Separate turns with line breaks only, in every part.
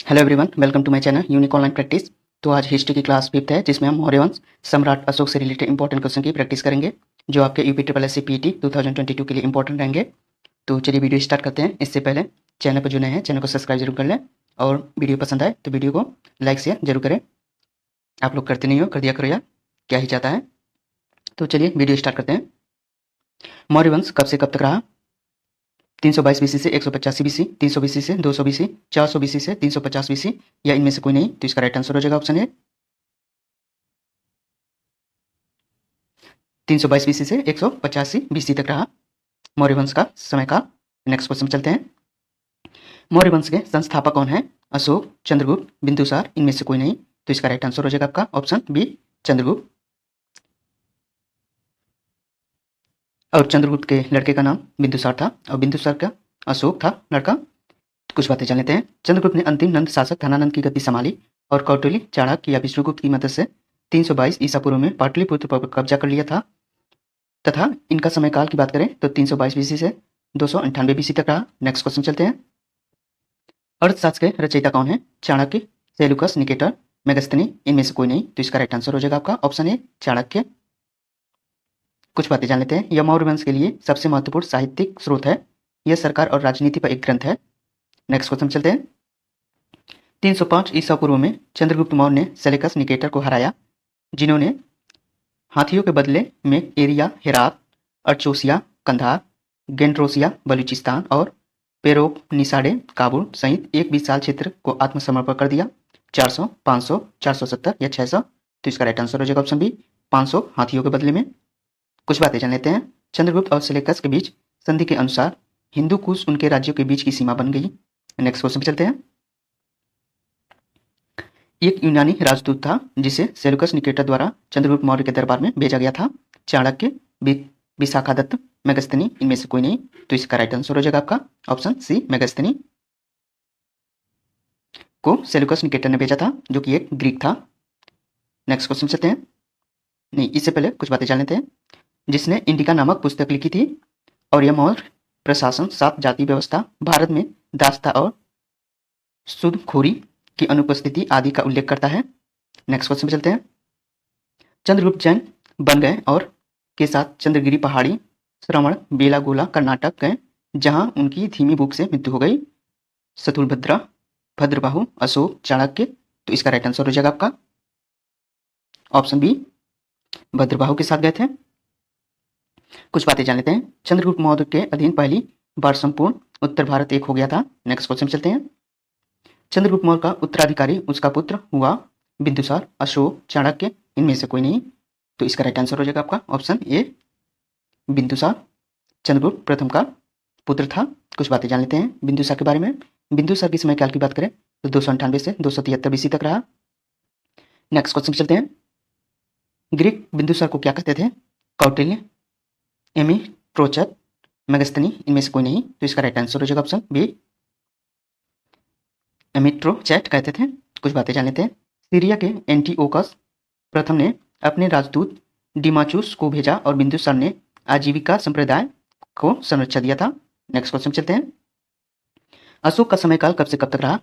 Hello everyone, welcome to my channel unique online practice. तो आज history की class 5th है, जिसमें हम मौर्य वंश सम्राट अशोक से रिलेटेड इंपॉर्टेंट क्वेश्चन की प्रैक्टिस करेंगे, जो आपके UP triple S C PT 2022 के लिए इंपॉर्टेंट रहेंगे। तो चलिए वीडियो स्टार्ट करते हैं। इससे पहले चैनल पर जो नए हैं चैनल को सब्सक्राइब जरूर कर लें, और वीडियो पसंद आए तो वीडियो को लाइक शेयर जरूर करें। आप लोग करते नहीं हो, कर दिया करो यार, क्या ही चाहता है। तो चलिए वीडियो स्टार्ट करते हैं। मौर्य वंश कब से कब तक रहा? 322 बीसी से 185 बीसी, 300 बीसी से 200 बीसी, 400 बीसी से 350 बीसी, या इनमें से कोई नहीं? तो इसका राइट आंसर हो जाएगा ऑप्शन ए 322 बीसी से 185 बीसी तक रहा मौर्य वंश का समय काल। नेक्स्ट क्वेश्चन चलते हैं। मौर्य वंश के संस्थापक कौन है? अशोक, चंद्रगुप्त, बिंदुसार, इनमें से कोई नहीं? तो इसका राइट आंसर हो जाएगा आपका ऑप्शन बी चंद्रगुप्त। और चंद्रगुप्त के लड़के का नाम बिंदुसार था, और बिंदुसार का अशोक था लड़का। कुछ बातें जान लेते हैं। चंद्रगुप्त ने अंतिम नंद शासक धनानंद की गद्दी संभाली और कौटिल्य, चाणक्य या विष्णुगुप्त की मदद से 322 ईसा पूर्व में पाटलिपुत्र पर कब्जा कर लिया था, तथा इनका समय काल की बात करें तो 322 बीसी से 298 बीसी तक रहा। नेक्स्ट क्वेश्चन चलते हैं। अर्थशास्त्र के रचयिता कौन है? चाणक्य, सेल्यूकस, निकेटर, मेगस्थनी, इनमें से कोई नहीं? तो इसका राइट आंसर हो जाएगा आपका ऑप्शन ए चाणक्य। कुछ बातें जान लेते हैं। यह मौर्य वंश के लिए सबसे महत्वपूर्ण साहित्यिक स्रोत है। यह सरकार और राजनीति पर एक ग्रंथ है। नेक्स्ट क्वेश्चन चलते हैं। 305 ईसा पूर्व में चंद्रगुप्त मौर्य ने सेल्यूकस, निकेटर को हराया, जिन्होंने हाथियों के बदले में एरिया, हेरात, अर्चोसिया, कंधार, गेंड्रोसिया, बलूचिस्तान और पेरोपनिसाडे, काबुल सहित एक विशाल क्षेत्र को आत्मसमर्पण कर दिया। 400, 500, 470 या 600? तो इसका राइट आंसर हो जाएगा ऑप्शन बी 500 हाथियों के बदले में। कुछ बातें जान लेते हैं। चंद्रगुप्त और सेल्यूकस के बीच संधि के अनुसार हिंदू कुश उनके राज्यों के बीच की सीमा बन गई। नेक्स्ट क्वेश्चन पे चलते हैं। एक यूनानी राजदूत था जिसे सेल्यूकस निकेटर द्वारा चंद्रगुप्त मौर्य के दरबार में भेजा गया था। चाणक्य, विशाखादत्त, मेगस्थनी, इनमें से कोई नहीं? तो इसका राइट आंसर हो जाएगा आपका ऑप्शन सी मेगस्थनी को सेल्यूकस निकेटर ने भेजा था, जो कि एक ग्रीक था। नेक्स्ट क्वेश्चन चलते हैं। नहीं, इससे पहले कुछ बातें जान लेते हैं। जिसने इंडिका नामक पुस्तक लिखी थी, और यह मौर्य प्रशासन, 7 जाति व्यवस्था, भारत में दास्ता और सूदखोरी की अनुपस्थिति आदि का उल्लेख करता है। नेक्स्ट क्वेश्चन पे चलते हैं। चंद्रगुप्त जैन बन गए और के साथ चंद्रगिरी पहाड़ी, श्रवण बेलागोला कर्नाटक गए, जहां उनकी धीमी भूख से मृत्यु हो गई। शत्रुभद्रा, भद्रबाहु, अशोक, चाणक्य? तो इसका राइट आंसर हो जाएगा आपका ऑप्शन बी भद्रबाहु के साथ गए थे। कुछ बातें जान लेते हैं। चंद्रगुप्त मौर्य के अधीन पहली बार संपूर्ण उत्तर भारत एक हो गया था। नेक्स्ट क्वेश्चन चलते हैं। चंद्रगुप्त मौर्य का उत्तराधिकारी उसका पुत्र हुआ बिंदुसार, अशोक, चाणक्य, इनमें से कोई नहीं? तो इसका राइट आंसर हो जाएगा आपका ऑप्शन ए बिंदुसार चंद्रगुप्त प्रथम का पुत्र था। कुछ बातें जान लेते हैं बिंदुसार के बारे में। बिंदुसार की समय काल की बात करें तो 298 से 273 बीसी तक रहा। नेक्स्ट क्वेश्चन चलते हैं। ग्रीक बिंदुसार को क्या कहते थे? कौटिल्य, एमी, प्रोचर, मेगस्थनी, इनमें से कोई नहीं? तो इसका राइट आंसर हो जाएगा ऑप्शन बी एमिट्रोचैट कहते थे। कुछ बातें जान लेते हैं। सीरिया के एंटीओकस प्रथम ने अपने राजदूत डिमाचुस को भेजा और बिंदुसार ने आजीविका संप्रदाय को संरक्षण दिया था। नेक्स्ट क्वेश्चन चलते हैं। अशोक का समय काल कब से कब तक रहा?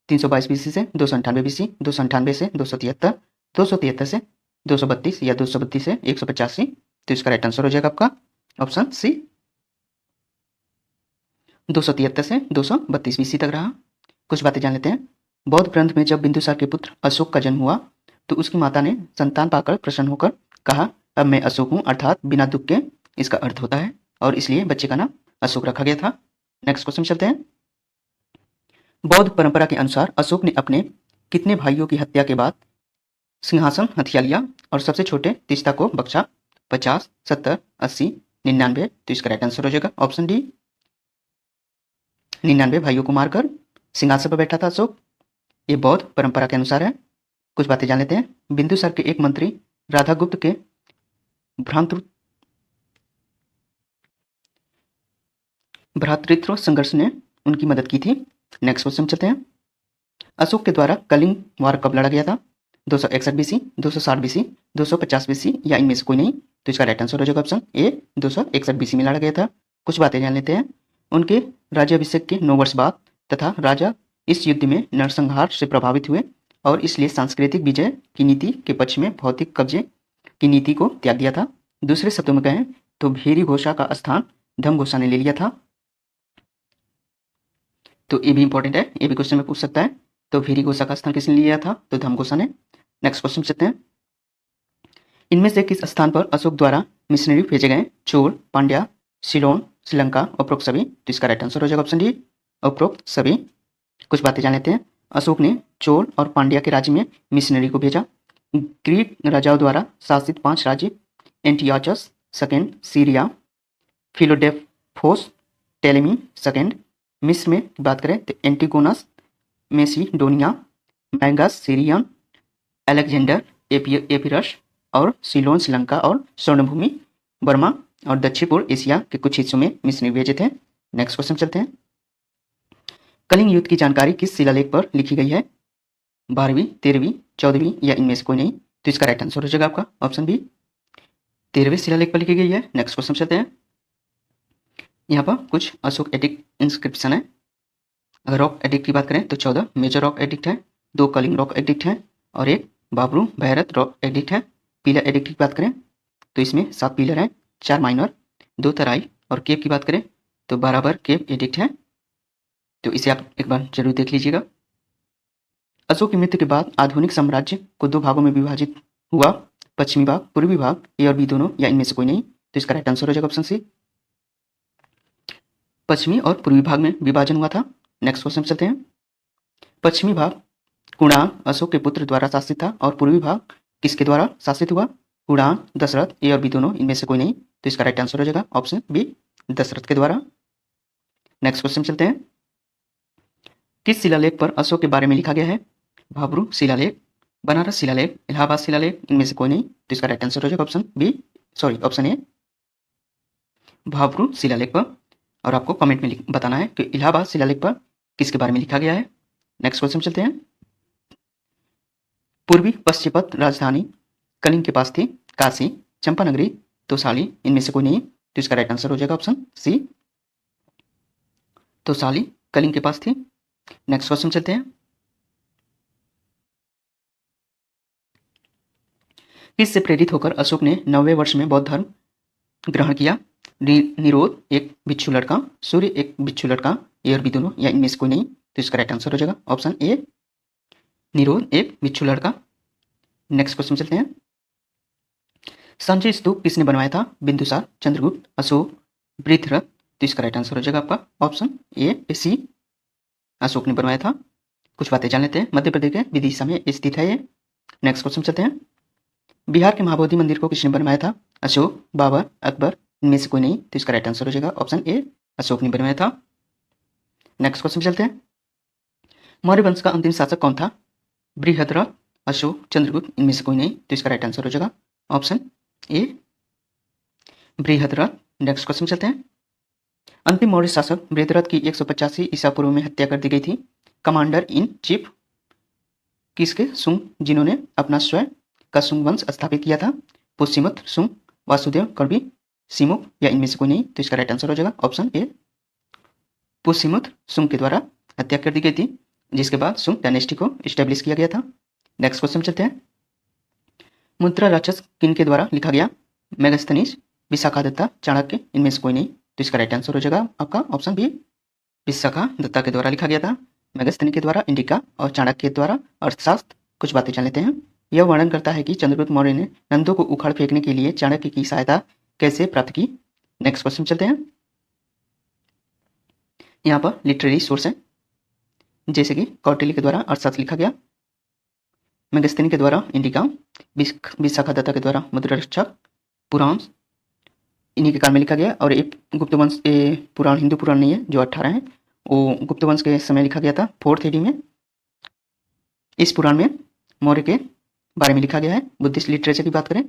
322 बीसी से 298 बीसी, 298 से 273, 273 से 232 या 232 से 185? तो इसका राइट आंसर हो जाएगा आपका ऑप्शन सी 273 से 232 बीसी तक रहा। कुछ बातें जान लेते हैं। बौद्ध ग्रंथ में जब बिंदुसार के पुत्र अशोक का जन्म हुआ, तो उसकी माता ने संतान पाकर प्रसन्न होकर कहा, अब मैं अशोक हूं, अर्थात बिना दुख के इसका अर्थ होता है, और इसलिए बच्चे का नाम अशोक रखा गया था। नेक्स्ट क्वेश्चन चलते हैं। बौद्ध परंपरा के अनुसार अशोक ने अपने कितने भाइयों की हत्या के बाद सिंहासन हथिया लिया और सबसे छोटे तीस्ता को बख्शा? 50, 70, 80, 99? तो इसका राइट आंसर हो जाएगा ऑप्शन डी 99 भाइयों को मारकर सिंहासन पर बैठा था अशोक। ये बौद्ध परंपरा के अनुसार है। कुछ बातें जान लेते हैं। बिंदुसार के एक मंत्री राधागुप्त के भ्रातृत्व संघर्ष ने उनकी मदद की थी। नेक्स्ट क्वेश्चन चलते हैं। अशोक के द्वारा कलिंग वार कब लड़ा गया था? 261 बीसी, 260 बीसी, 250 बीसी, या इनमें से कोई नहीं? तो इसका राइट आंसर हो जाएगा ऑप्शन ए 261 बीसी में लड़ा गया था। कुछ बातें जान लेते हैं। उनके राज्याभिषेक के 9 वर्ष बाद तथा राजा इस युद्ध में नरसंहार से प्रभावित हुए और इसलिए सांस्कृतिक विजय की नीति के पक्ष में भौतिक कब्जे की नीति को त्याग दिया था। दूसरे शब्दों में कहें तो भेरी घोषा का स्थान धम्मघोषा ने ले लिया था। तो ये भी इंपॉर्टेंट है, ये भी क्वेश्चन में पूछ सकता है। तो भेरी घोषा का स्थान किसने लिया था? तो धम्मघोषा ने। नेक्स्ट क्वेश्चन चलते हैं। इनमें से किस स्थान पर अशोक द्वारा मिशनरी भेजे गए? चोल, पांड्या, सिलोन, श्रीलंका, उपरोक्त सभी। तो इसका राइट आंसर हो जाएगा ऑप्शन डी, उपरोक्त सभी। कुछ बातें जान लेते हैं। अशोक ने चोल और पांड्या के राज्य में मिशनरी को भेजा। ग्रीक राजाओं द्वारा शासित 5 राज्य एंटियाचस सेकेंड, सीरिया, फिलोडेफोस, टेलेमी सेकेंड। मिस्र में बात करें तो एंटिगोनस, Macedonia, Magas Syrian, Alexander Epirus और सिलोन श्रीलंका और स्वर्णभूमि बर्मा और दक्षिण पूर्व एशिया के कुछ हिस्सों में मिशनरी भेजे थे। नेक्स्ट क्वेश्चन चलते हैं। कलिंग युद्ध की जानकारी किस शिलालेख पर लिखी गई है? 12वीं, 13वीं, 14वीं या इनमें से कोई नहीं। तो इसका राइट आंसर हो जाएगा आपका ऑप्शन बी, 13वें शिलालेख पर लिखी गई है। नेक्स्ट क्वेश्चन चलते हैं। यहाँ पर कुछ अशोक एडिक्ट इंस्क्रिप्शन है। अगर रॉक एडिक्ट की बात करें तो 14 मेजर रॉक एडिक्ट है, 2 कलिंग रॉक एडिक्ट है और 1 बाबरू भैरत रॉक एडिक्ट है। पिलर एडिक्ट की बात करें तो इसमें 7 पिलर हैं, 4 माइनर, 2 तराई और केव की बात करें तो बराबर केव एडिक्ट है। तो इसे आप एक बार जरूर देख लीजिएगा। अशोक की मृत्यु के बाद आधुनिक साम्राज्य को 2 भागों में विभाजित हुआ। पश्चिमी भाग, पूर्वी भाग, ए और बी दोनों या इनमें से कोई नहीं। तो इसका राइट आंसर हो जाएगा ऑप्शन सी, पश्चिमी और पूर्वी भाग में विभाजन हुआ था। नेक्स्ट क्वेश्चन चलते हैं। पश्चिमी भाग कुणान अशोक के पुत्र द्वारा शासित था और पूर्वी भाग किसके द्वारा शासित हुआ? कुणान, दशरथ, ए और बी दोनों इनमें से कोई नहीं। तो इसका राइट आंसर हो जाएगा ऑप्शन बी, दशरथ के द्वारा। नेक्स्ट क्वेश्चन चलते हैं। किस शिलालेख पर अशोक के बारे में लिखा गया है? भाब्रू शिलालेख, बनारस शिलालेख, इलाहाबाद शिलालेख, इनमें से कोई नहीं। तो इसका राइट आंसर हो जाएगा option B, option A, Bhabru शिलालेख पर। और आपको कमेंट में बताना है कि इलाहाबाद शिलालेख पर किसके बारे में लिखा गया है। नेक्स्ट क्वेश्चन चलते हैं। पूर्वी पश्चिमपथ राजधानी कलिंग के पास थी। काशी, चंपानगरी, तोसाली, इनमें से कोई नहीं। तो इसका राइट आंसर हो जाएगा ऑप्शन सी, तोसाली कलिंग के पास थी। नेक्स्ट क्वेश्चन चलते हैं। किससे प्रेरित होकर अशोक ने 9वें वर्ष में बौद्ध धर्म ग्रहण किया? निरोध एक बिच्छू लड़का, सूर्य एक बिच्छू लड़का, ए और बी दोनों या इनमें से कोई नहीं। तो इसका राइट आंसर हो जाएगा ऑप्शन ए, निरोध एक बिच्छू लड़का। नेक्स्ट क्वेश्चन चलते हैं। संजय स्तूप किसने बनवाया था? बिंदुसार, चंद्रगुप्त, अशोक, पृथ्वीराज। तो इसका राइट आंसर हो जाएगा आपका ऑप्शन ए, सी, अशोक ने बनवाया था। कुछ बातें जान लेते हैं। मध्य प्रदेश के विदिशा में स्थित है ये। नेक्स्ट क्वेश्चन चलते हैं। बिहार के महाबोधि मंदिर को किसने बनवाया था? अशोक, बाबर, अकबर, इनमें से कोई नहीं। तो इसका राइट आंसर हो जाएगा ऑप्शन ए, अशोक ने बनवाया था। नेक्स्ट क्वेश्चन चलते हैं। मौर्य वंश का अंतिम शासक कौन था? बृहद्रथ, अशोक, चंद्रगुप्त, इनमें से कोई नहीं। तो इसका राइट आंसर हो जाएगा option A, Brihadratha. Next question चलते हैं। अंतिम मौर्य शासक बृहद्रथ की 185 ईसा पूर्व में हत्या कर दी गई थी। कमांडर इन चीफ किसके? सुंग, जिन्होंने अपना स्वयं का सुंग वंश स्थापित किया था। पुष्यमित्र सुंग, वासुदेव कड़वी, सिमुक या इनमें से कोई नहीं। तो इसका राइट आंसर हो जाएगा ऑप्शन ए, पुष्यमित्र सुंग के द्वारा हत्या कर दी गई थी, जिसके बाद सुंग डायनेस्टी को स्टेब्लिश किया गया था। नेक्स्ट क्वेश्चन चलते हैं। मुद्रा राक्षस किन के द्वारा लिखा गया? मेगास्थनीज, विशाखादत्ता, चाणक्य, इनमें से कोई नहीं। तो इसका राइट आंसर हो जाएगा आपका ऑप्शन बी, विशाखादत्ता के द्वारा लिखा गया था। मेगास्थनी के द्वारा इंडिका और चाणक्य के द्वारा अर्थशास्त्र। कुछ बातें जान लेते हैं। यह वर्णन करता है कि चंद्रगुप्त मौर्य ने नंदों को उखाड़ फेंकने के लिए चाणक्य की सहायता कैसे प्राप्त की। नेक्स्ट क्वेश्चन चलते हैं। यहाँ पर लिटरेरी सोर्स है, जैसे कि कौटिल्य के द्वारा अर्थशास्त्र लिखा गया, मेगास्थनी के द्वारा इंडिका, विशाखादत्ता के द्वारा मुद्रारक्षक, पुराण इन्हीं के काल में लिखा गया। और एक गुप्त वंश पुराण, हिंदू पुराण नहीं है, जो 18 है, वो गुप्त वंश के समय लिखा गया था 4th AD में। इस पुराण में मौर्य के बारे में लिखा गया है। बुद्धिस्ट लिटरेचर की बात करें,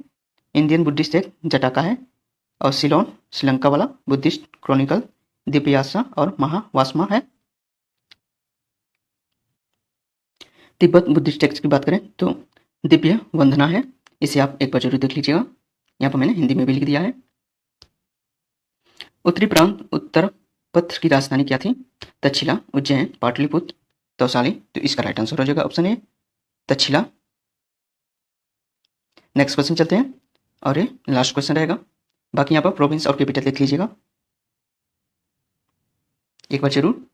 इंडियन बुद्धिस्ट एक जटाका है और सिलोन श्रीलंका वाला बुद्धिस्ट क्रॉनिकल दिव्यासा और महावासमा है। तिब्बत बुद्धिस्ट टेक्स्ट की बात करें तो दिव्य वंदना है, इसे आप एक बार जरूर देख लीजिएगा। यहाँ पर मैंने हिंदी में भी लिख दिया है। उत्तरी प्रांत उत्तर पथ की राजधानी क्या थी? तक्षशिला, उज्जैन, पाटलिपुत्र, तौसाली। तो इसका राइट आंसर हो जाएगा option A Takshashila. Next question चलते हैं और ये लास्ट क्वेश्चन रहेगा। बाकी यहाँ पर प्रोविंस और कैपिटल लिख लीजिएगा एक बार जरूर।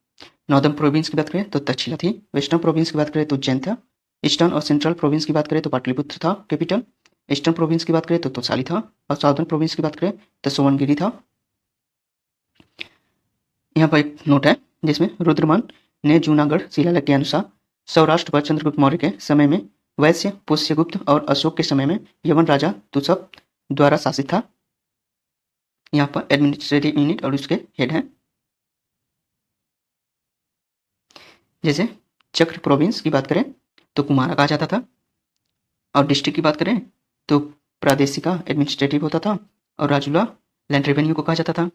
नॉर्दर्न प्रोविंस की बात करें तो तक्षशिला थी। वेस्टर्न प्रोविंस की बात करें तो उज्जैन था। ईस्टर्न और सेंट्रल प्रोविंस की बात करें तो पाटलिपुत्र था कैपिटल। ईस्टर्न प्रोविंस की बात करें तो तौसाली था और साउदर्न प्रोविंस की बात करें तो सुवर्णगिरी था। यहाँ पर एक नोट है जिसमें रुद्रमान ने जूनागढ़ शिलालेख के अनुसार सौराष्ट्र पर चंद्रगुप्त मौर्य के समय में वैश्य, पुष्यगुप्त और अशोक के समय में यवन राजा तुषप द्वारा शासित था। यहाँ पर एडमिनिस्ट्रेटिव यूनिट और उसके हेड हैं। जैसे चक्र प्रोविंस की बात करें तो कुमारा कहा जाता था और डिस्ट्रिक्ट की बात करें तो प्रादेशिका एडमिनिस्ट्रेटिव होता था और राजूला लैंड रेवेन्यू को कहा जाता था।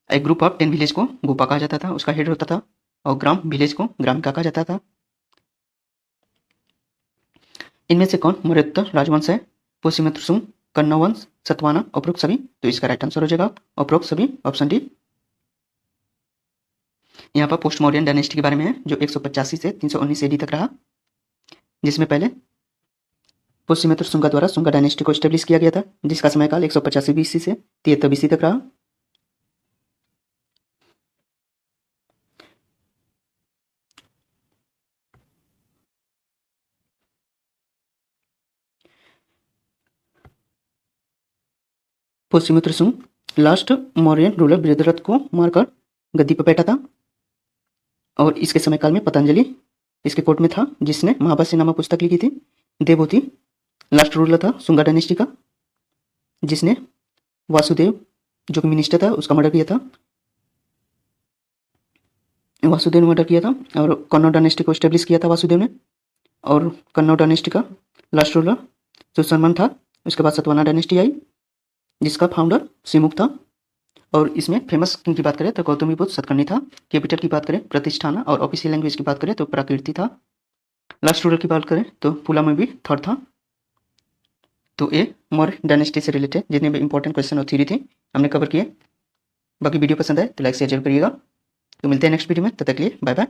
एक ग्रुप ऑफ 10 विलेज को गोपा कहा जाता था, उसका हेड होता था और ग्राम विलेज को ग्रामिका कहा जाता था। इनमें से कौन मौर्योत्तर राजवंश है? पुष्यमित्र सुंग, कन्नौ वंश, सतवाना, उपरोक्त सभी। तो इसका राइट आंसर हो जाएगा उपरोक्त सभी, ऑप्शन डी। यहाँ पर पोस्ट मौर्यन डायनेस्टी के बारे में है जो 185 से 319 एडी तक रहा, जिसमें पहले पुष्यमित्र सुंगा द्वारा सुंगा डायनेस्टी को स्टेब्लिश किया गया था, जिसका समयकाल 185 बीसी से 73 बीसी तक रहा। पुष्यमित्र सुंग लास्ट मौर्यन रूलर बृहद्रथ को मारकर गद्दी पर बैठा था और इसके समयकाल में पतंजलि इसके कोर्ट में था, जिसने महाभाष्य नामक पुस्तक लिखी थी। देवहूति लास्ट रूलर था सुंगा डायनेस्टी का, जिसने वासुदेव जो कि मिनिस्टर था उसका मर्डर किया था। वासुदेव ने मर्डर किया था और कन्नौज डायनेस्टी को स्टेब्लिश किया था वासुदेव ने। और कन्नौज डायनेस्टी का लास्ट रूलर सुसरमन था। उसके बाद सतवाना डायनेस्टी आई जिसका फाउंडर सिमुक था। और इसमें फेमस किंग की बात करें तो गौतमीपुत्र सतकर्णी था। कैपिटल की बात करें प्रतिष्ठाना और ऑफिशियल लैंग्वेज की बात करें तो प्राकृति था। लास्ट रूलर की बात करें तो पुलामवी भी थर्ड था। तो ये मौर्य डायनेस्टी से रिलेटेड जितने भी इंपॉर्टेंट क्वेश्चन और थ्योरी थे हमने कवर किए। बाकी वीडियो पसंद आए तो लाइक शेयर जरूर करिएगा। तो मिलते हैं नेक्स्ट वीडियो में, तब तक के लिए बाय बाय।